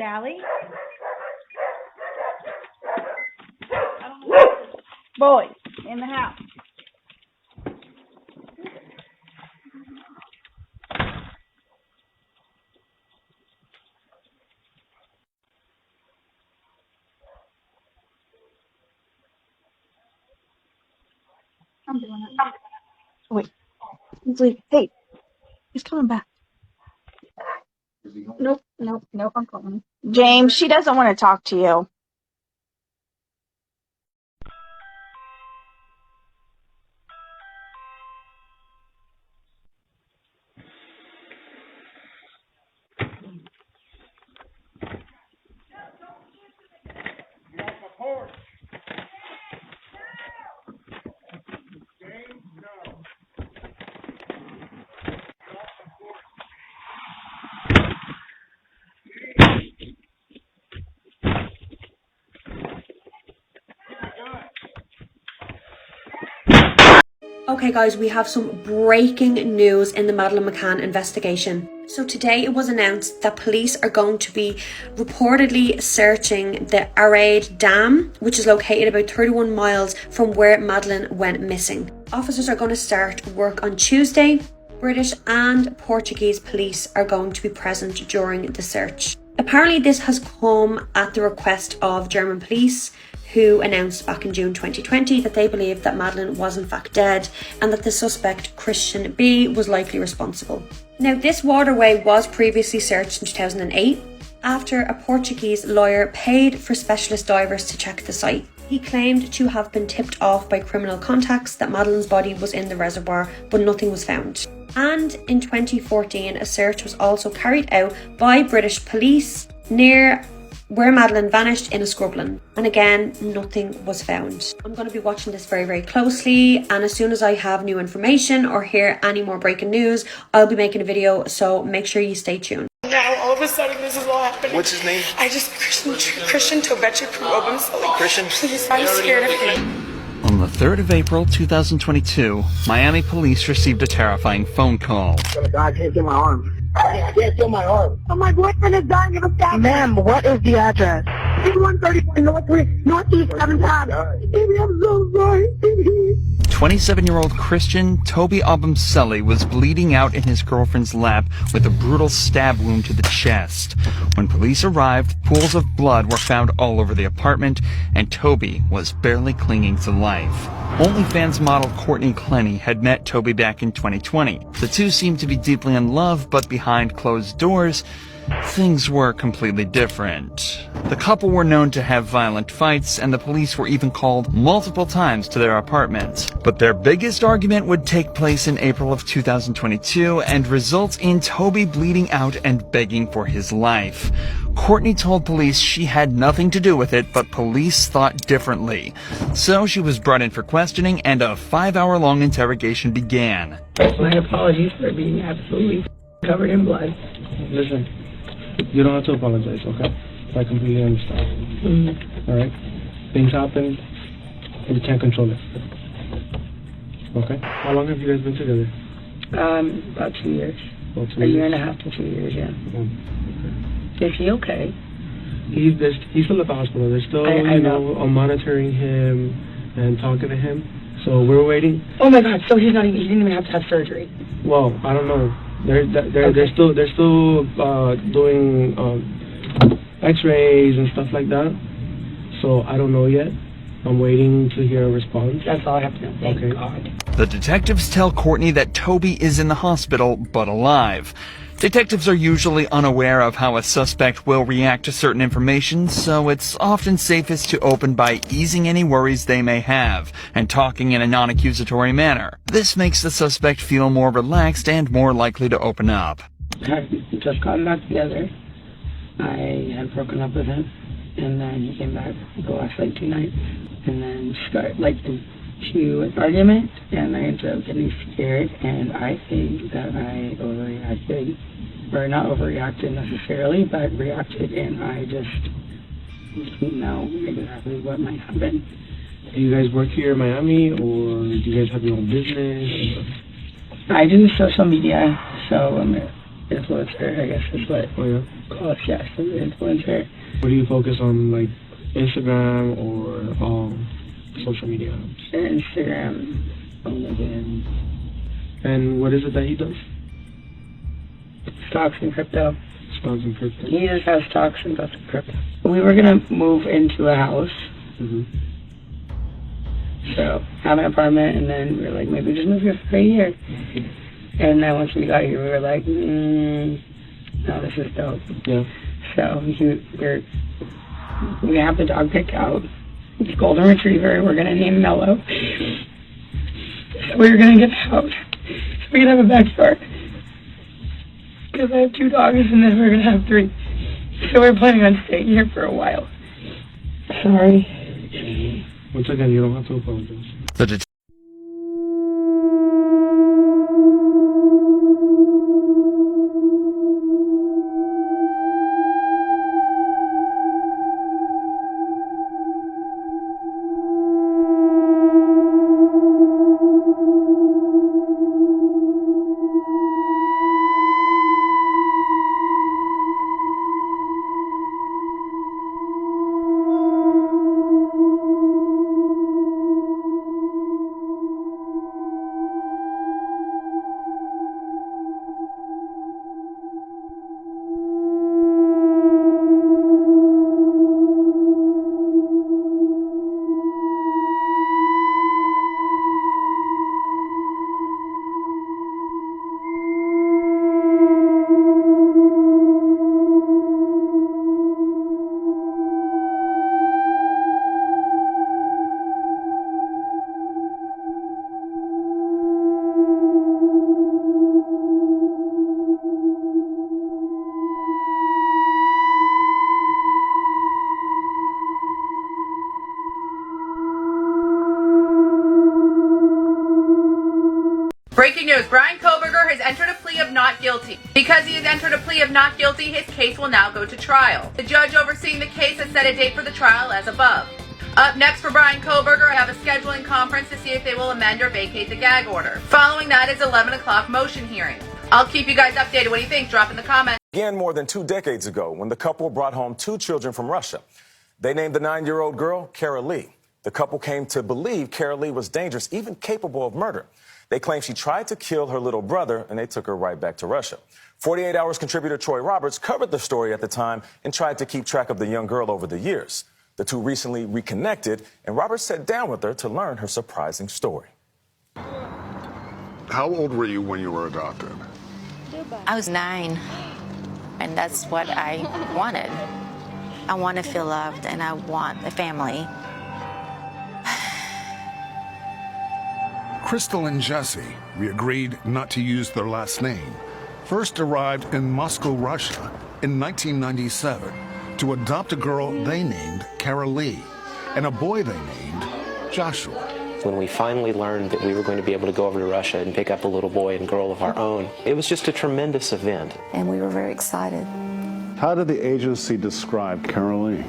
Allie. Boys in the house. I'm doing it. Wait. He's leaving. Hey, he's coming back. Nope, I'm calling. James, she doesn't want to talk to you. Okay guys, we have some breaking news in the Madeleine McCann investigation. So today it was announced that police are going to be reportedly searching the Arade Dam, which is located about 31 miles from where Madeleine went missing. Officers are going to start work on Tuesday. British and Portuguese police are going to be present during the search. Apparently this has come at the request of German police, who announced back in June 2020 that they believed that Madeleine was in fact dead and that the suspect, Christian B, was likely responsible. Now, this waterway was previously searched in 2008 after a Portuguese lawyer paid for specialist divers to check the site. He claimed to have been tipped off by criminal contacts that Madeleine's body was in the reservoir, but nothing was found. And in 2014, a search was also carried out by British police near where Madeleine vanished in a scrubland, and again nothing was found. I'm going to be watching this very closely, and as soon as I have new information or hear any more breaking news, I'll be making a video, so make sure you stay tuned. Now all of a sudden this is all happening. What's his name? Christian Tobechi from Obumsali. Christian? Please, I'm scared of him. On the 3rd of April 2022, Miami police received a terrifying phone call. God can't get my arm. I can't feel my arm. Oh, my boyfriend is dying of a stab. Ma'am, what is the address? 134 Northeast 7th Ave. Baby, I'm so sorry. 27-year-old Christian Toby Obumseli was bleeding out in his girlfriend's lap with a brutal stab wound to the chest. When police arrived, pools of blood were found all over the apartment, and Toby was barely clinging to life. OnlyFans model Courtney Clenny had met Toby back in 2020. The two seemed to be deeply in love, but behind closed doors, things were completely different. The couple were known to have violent fights, and the police were even called multiple times to their apartment. But their biggest argument would take place in April of 2022 and result in Toby bleeding out and begging for his life. Courtney told police she had nothing to do with it, but police thought differently. So she was brought in for questioning, and a 5-hour-long interrogation began. My apologies for being absolutely covered in blood. Listen, you don't have to apologize, okay? I completely understand. Alright? Things happen, and you can't control it. Okay? How long have you guys been together? About 2 years. About 2 A years? year and a half to 2 years, yeah. Okay. Is he okay? He's still at the hospital. They're still, I know. monitoring him and talking to him. So we're waiting. Oh my God! So he didn't even have to have surgery. Well, I don't know. They're still doing X-rays and stuff like that. So I don't know yet. I'm waiting to hear a response. That's all I have to know. Thank Okay. God. The detectives tell Courtney that Toby is in the hospital, but alive. Detectives are usually unaware of how a suspect will react to certain information, so it's often safest to open by easing any worries they may have and talking in a non-accusatory manner. This makes the suspect feel more relaxed and more likely to open up. Had just gotten back together. I had broken up with him, and then he came back the last 2 nights, and then started to an argument, and I ended up getting scared, and I think that I overreacted, or not overreacted necessarily, but reacted, and I just didn't know exactly what might happen. Do you guys work here in Miami, or do you guys have your own business? I do social media, so influencer, I guess is what Oh, yeah. calls, yes, an influencer. What do you focus on, like Instagram or social media apps? Instagram, LinkedIn, And what is it that he does? stocks and crypto. Stocks and crypto. He just has stocks and stuff in crypto. We were gonna move into a house, Mm-hmm. so have an apartment, and then we were like, maybe just move here for a year. And then once we got here, we were like, no, this is dope. Yeah. So we have the dog picked out. It's a golden retriever. We're gonna name Mello. So we're gonna get a house. So we can have a backyard. Because I have 2 dogs, and then we're gonna have 3. So we're planning on staying here for a while. Sorry. Once again, you don't have to apologize. The det- Breaking news, Bryan Kohberger has entered a plea of not guilty. Because he has entered a plea of not guilty, his case will now go to trial. The judge overseeing the case has set a date for the trial as above. Up next for Bryan Kohberger, I have a scheduling conference to see if they will amend or vacate the gag order. Following that is 11 o'clock motion hearing. I'll keep you guys updated. What do you think? Drop in the comments. Began more than 2 decades ago when the couple brought home 2 children from Russia. They named the 9-year-old girl Kara Lee. The couple came to believe Kara Lee was dangerous, even capable of murder. They claim she tried to kill her little brother, and they took her right back to Russia. 48 Hours contributor Troy Roberts covered the story at the time and tried to keep track of the young girl over the years. The 2 recently reconnected, and Roberts sat down with her to learn her surprising story. How old were you when you were adopted? I was 9, and that's what I wanted. I want to feel loved, and I want a family. Crystal and Jesse, we agreed not to use their last name, first arrived in Moscow, Russia in 1997 to adopt a girl they named Kara Lee and a boy they named Joshua. When we finally learned that we were going to be able to go over to Russia and pick up a little boy and girl of our own, it was just a tremendous event. And we were very excited. How did the agency describe Kara Lee?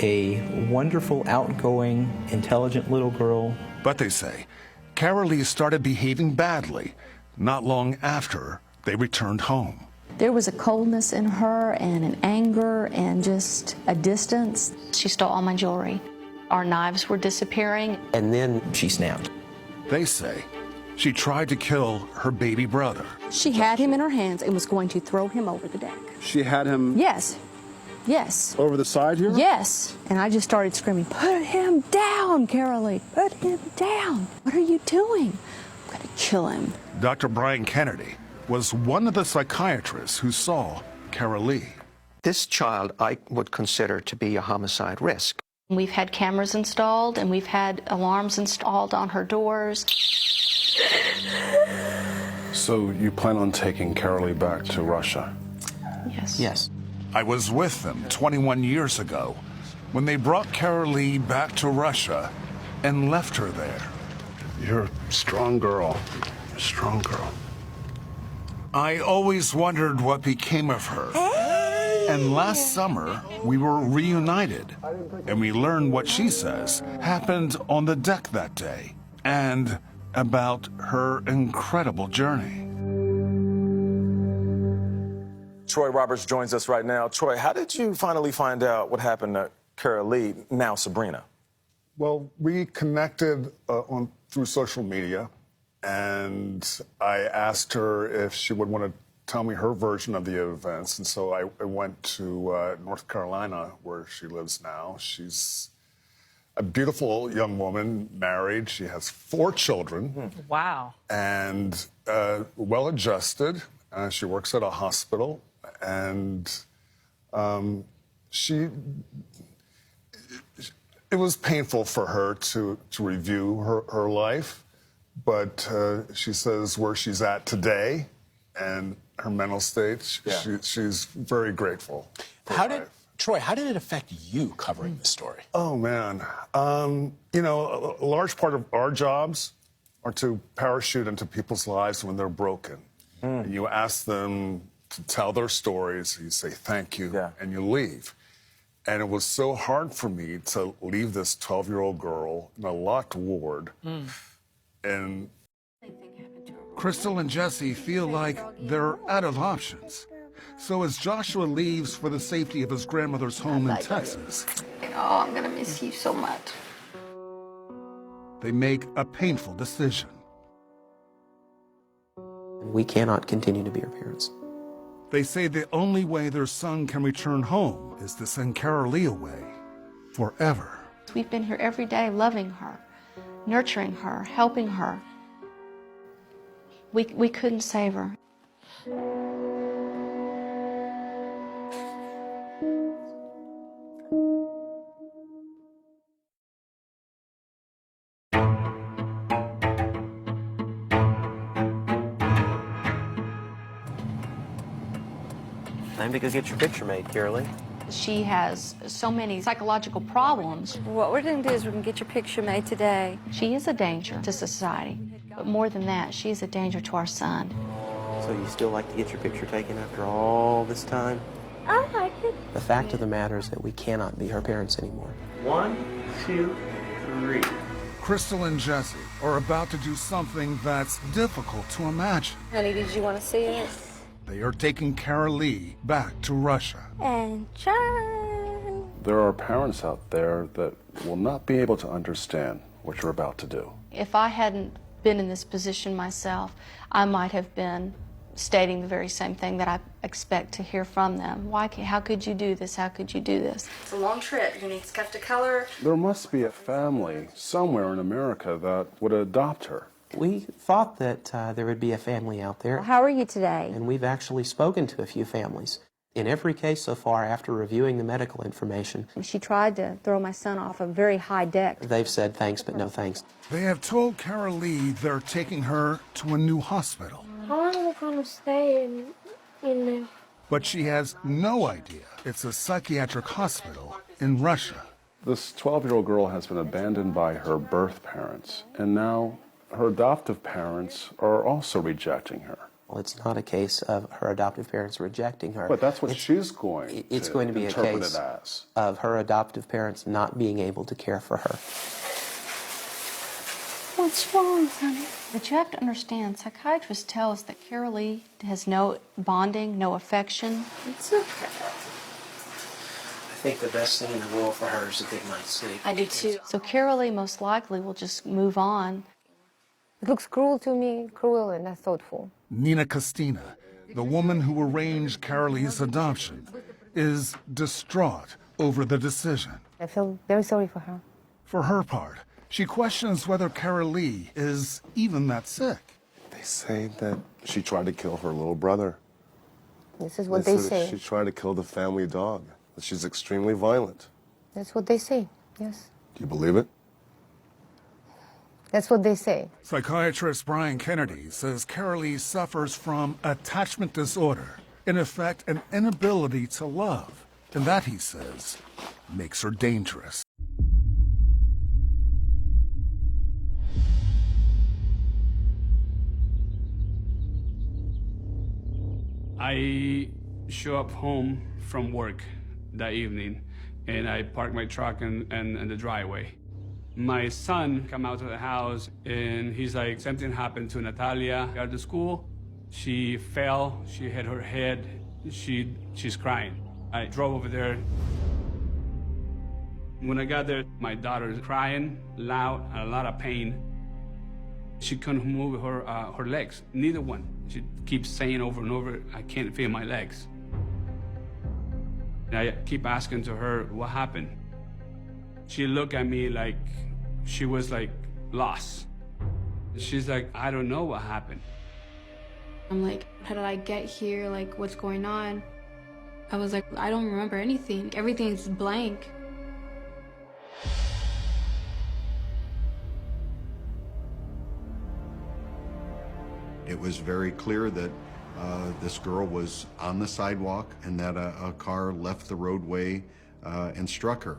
A wonderful, outgoing, intelligent little girl. But they say Kara Lee started behaving badly not long after they returned home. There was a coldness in her and an anger and just a distance. She stole all my jewelry. Our knives were disappearing. And then she snapped. They say she tried to kill her baby brother. She had him in her hands and was going to throw him over the deck. She had him? Yes. Yes. Over the side here? Yes. And I just started screaming, "Put him down, Kara Lee. Put him down. What are you doing? I'm going to kill him." Dr. Brian Kennedy was one of the psychiatrists who saw Kara Lee. This child I would consider to be a homicide risk. We've had cameras installed, and we've had alarms installed on her doors. So you plan on taking Kara Lee back to Russia? Yes. Yes. I was with them 21 years ago when they brought Kara Lee back to Russia and left her there. You're a strong girl. A strong girl. I always wondered what became of her. And last summer, we were reunited, and we learned what she says happened on the deck that day, and about her incredible journey. Troy Roberts joins us right now. Troy, how did you finally find out what happened to Carolee, now Sabrina? Well, we connected through social media, and I asked her if she would want to tell me her version of the events. And so I went to North Carolina, where she lives now. She's a beautiful young woman, married. She has 4 children. Wow. And well-adjusted. She works at a hospital. And it was painful for her to review her life. But she says where she's at today and her mental state, she's very grateful. Troy, how did it affect you covering this story? Oh, man. You know, a large part of our jobs are to parachute into people's lives when they're broken. And you ask them to tell their stories, you say thank you, and you leave. And it was so hard for me to leave this 12-year-old girl in a locked ward. And Crystal and Jesse feel like they're out of options. So as Joshua leaves for the safety of his grandmother's home in Texas, oh, I'm gonna miss you so much. they make a painful decision. We cannot continue to be her parents. They say the only way their son can return home is to send Carolee away forever. We've been here every day loving her, nurturing her, helping her. We couldn't save her. Time to go get your picture made, Carolee. She has so many psychological problems. What we're going to do is we're going to get your picture made today. She is a danger to society, but more than that, she is a danger to our son. So you still like to get your picture taken after all this time? I like it. The fact of the matter is that we cannot be her parents anymore. 1, 2, 3. Crystal and Jesse are about to do something that's difficult to imagine. Honey, did you want to see it? They are taking Carolee back to Russia. And John. There are parents out there that will not be able to understand what you're about to do. If I hadn't been in this position myself, I might have been stating the very same thing that I expect to hear from them. How could you do this? How could you do this? It's a long trip. You're going to have to color. There must be a family somewhere in America that would adopt her. We thought that there would be a family out there. How are you today? And we've actually spoken to a few families. In every case so far, after reviewing the medical information, She tried to throw my son off a very high deck. they've said thanks, but no thanks. They have told Carolee they're taking her to a new hospital. How long are we going to stay in there? But she has no idea it's a psychiatric hospital in Russia. This 12-year-old girl has been abandoned by her birth parents, and now her adoptive parents are also rejecting her. Well, it's not a case of her adoptive parents rejecting her. But that's what she's going to be a interpret case it as. of her adoptive parents not being able to care for her. What's wrong, honey? But you have to understand, psychiatrists tell us that Carolee has no bonding, no affection. It's okay. I think the best thing in the world for her is a good night's sleep. I do too. So Carolee most likely will just move on. It looks cruel to me, cruel and not thoughtful. Nina Costina, the woman who arranged Carolee's adoption, is distraught over the decision. I feel very sorry for her. For her part, she questions whether Carolee is even that sick. They say that she tried to kill her little brother. This is what they said say. She tried to kill the family dog. That she's extremely violent. That's what they say, yes. Do you believe it? That's what they say. Psychiatrist Brian Kennedy says Carolee suffers from attachment disorder, in effect, an inability to love. And that, he says, makes her dangerous. I show up home from work that evening, and I park my truck in the driveway. My son come out of the house, and he's like, something happened to Natalia at the school. She fell, she hit her head, she's crying. I drove over there. When I got there, my daughter's crying, loud, a lot of pain. She couldn't move her legs, neither one. She keeps saying over and over, I can't feel my legs. And I keep asking to her, what happened? She looked at me like she was like lost. She's like, I don't know what happened. I'm like, how did I get here? Like, what's going on? I was like, I don't remember anything. Everything's blank. It was very clear that this girl was on the sidewalk and that a car left the roadway and struck her.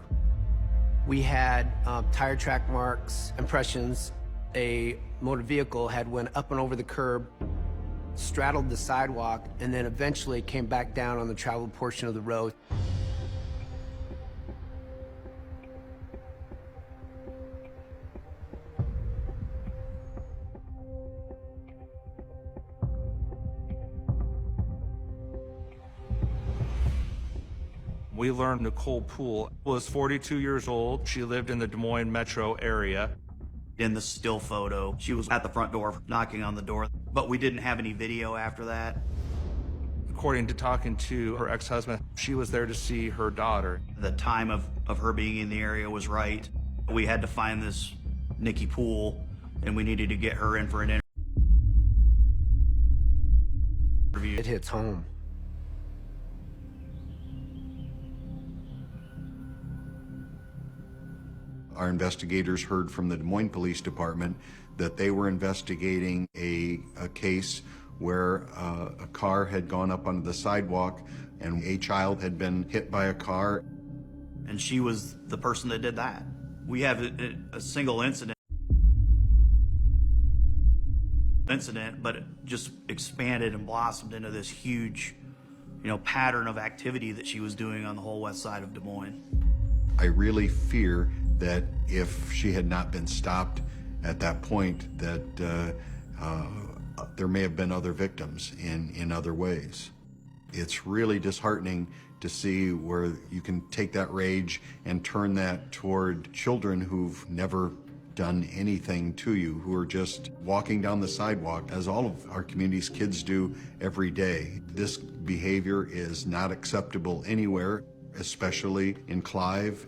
We had tire track marks, impressions. A motor vehicle had went up and over the curb, straddled the sidewalk, and then eventually came back down on the traveled portion of the road. We learned Nicole Poole was 42 years old. She lived in the Des Moines metro area. In the still photo, she was at the front door knocking on the door, but we didn't have any video after that. According to talking to her ex-husband, she was there to see her daughter. The time of her being in the area was right. We had to find this Nikki Poole, and we needed to get her in for an interview. It hits home. Our investigators heard from the Des Moines Police Department that they were investigating a case where a car had gone up onto the sidewalk and a child had been hit by a car. And she was the person that did that. We have a single incident, but it just expanded and blossomed into this huge, pattern of activity that she was doing on the whole west side of Des Moines. I really fear that if she had not been stopped at that point, that there may have been other victims in other ways. It's really disheartening to see where you can take that rage and turn that toward children who've never done anything to you, who are just walking down the sidewalk, as all of our community's kids do every day. This behavior is not acceptable anywhere, especially in Clive.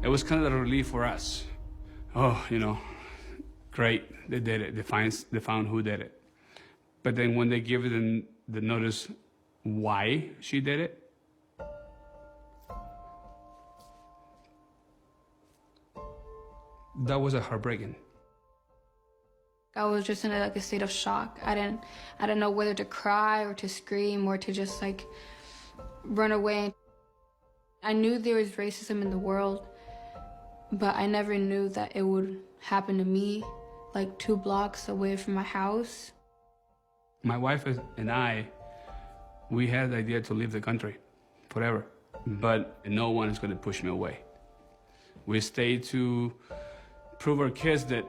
It was kind of a relief for us. Oh, great, they did it. They found who did it. But then when they give them the notice why she did it, that was heartbreaking. I was just in a state of shock. I didn't know whether to cry or to scream or to just run away. I knew there was racism in the world, but I never knew that it would happen to me, 2 blocks away from my house. My wife and I, we had the idea to leave the country forever, but no one is going to push me away. We stayed to prove our kids that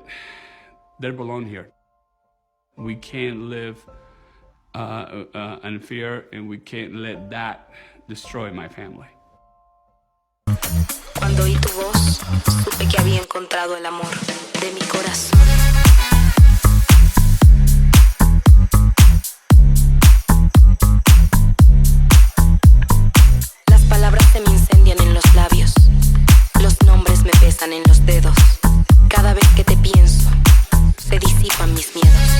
they belong here. We can't live in fear, and we can't let that destroy my family. Cuando oí tu voz, supe que había encontrado el amor de mi corazón. Las palabras se me incendian en los labios. Los nombres me pesan en los dedos. Cada vez que te pienso, se disipan mis miedos.